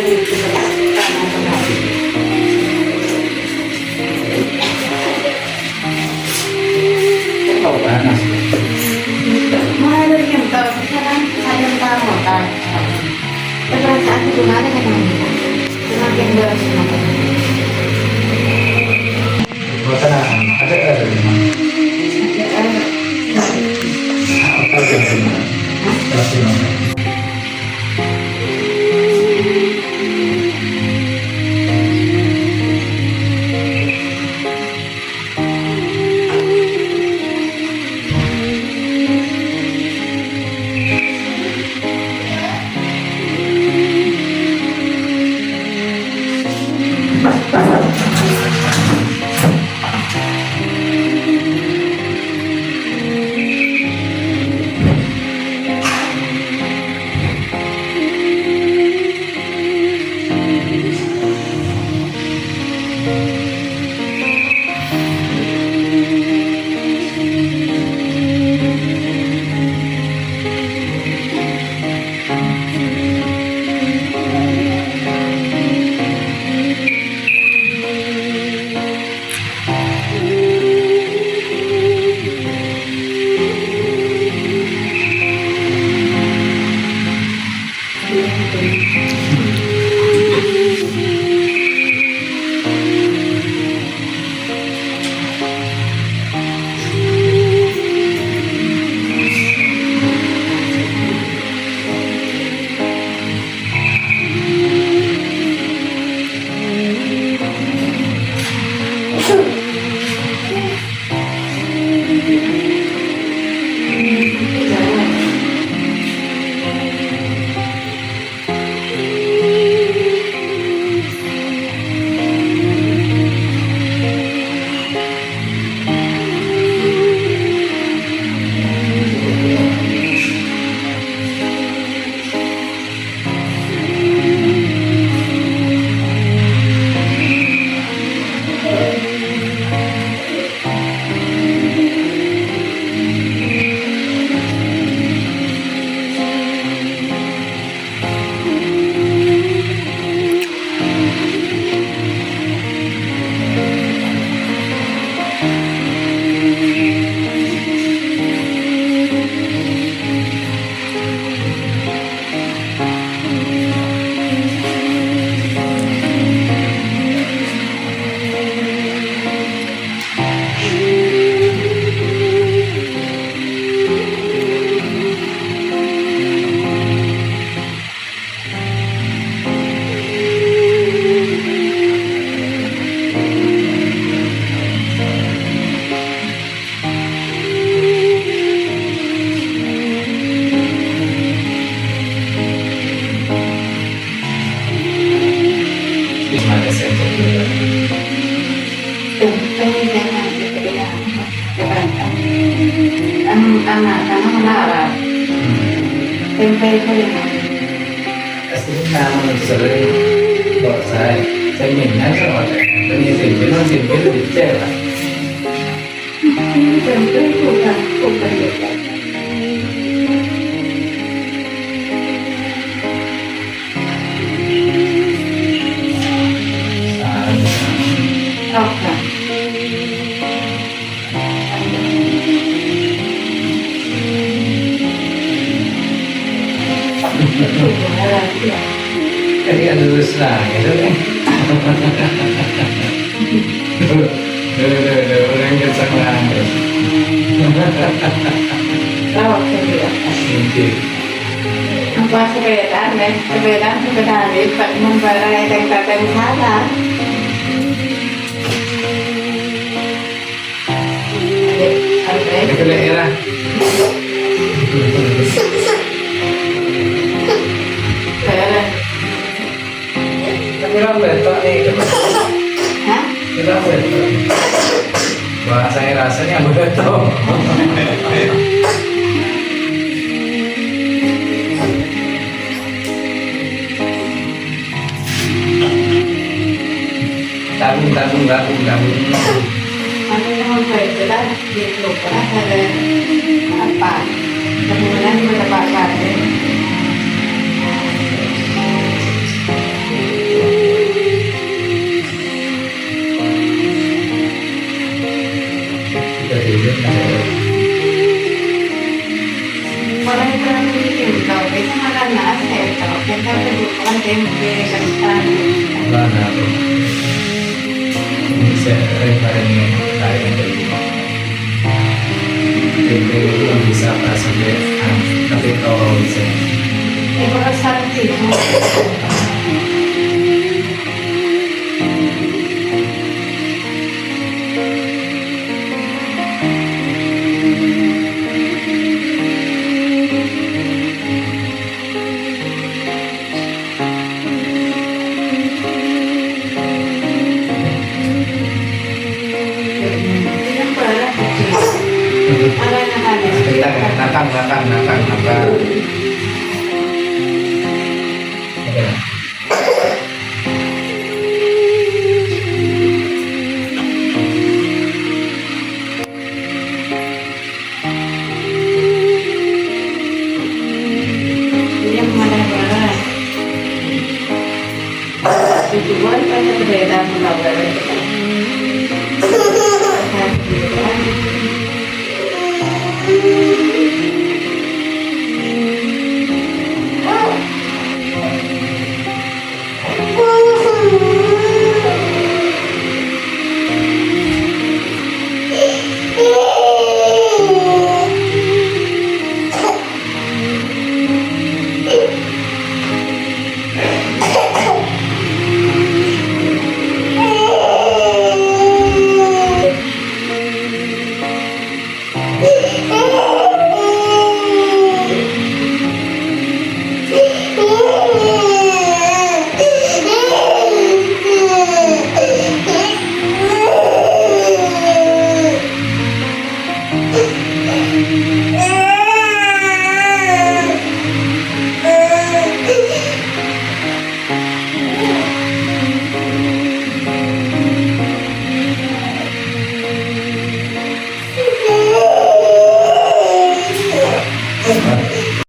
dito sa tanong. Ikaw ba? Mahal rin yung tao. Sayang pa mo tayo. Pero sa akin, gumana ka naman nila. Sumagyan daw ang sumagyan. Baka na, ada naman. Ako kasi naman. Kasi naman. Ang menara. Tempe ko yun. Kasi naman nagsasabi, buat saya minyak sama saya. Tempe non tempe itu dicela. Tempe bukan gitu. Oke. Jadi ada lulus lagi tu kan? Orang kencang nangis. Oke. Mungkin. Apa sepedaan deh? Sepedaan ini membarai dan salah. Ke daerah. Kira betul nih. Hah? Kira betul. Bahasanya rasanya betul. Tabung. Ano naman kayo sila? Dito pa sa apa? Kemudian berapa kali? Pakistan. Wala na ako. Hindi siya rin pa rin yung tayo ng galing. Siyempre, yung bisa para sa ang nakita ko isa. Eh, baka sa akin mo. Ilang pala? Para na halos. Kita ka, nakang. Okay. Ilang malabaran. Tujuan pa na beda mo labaran.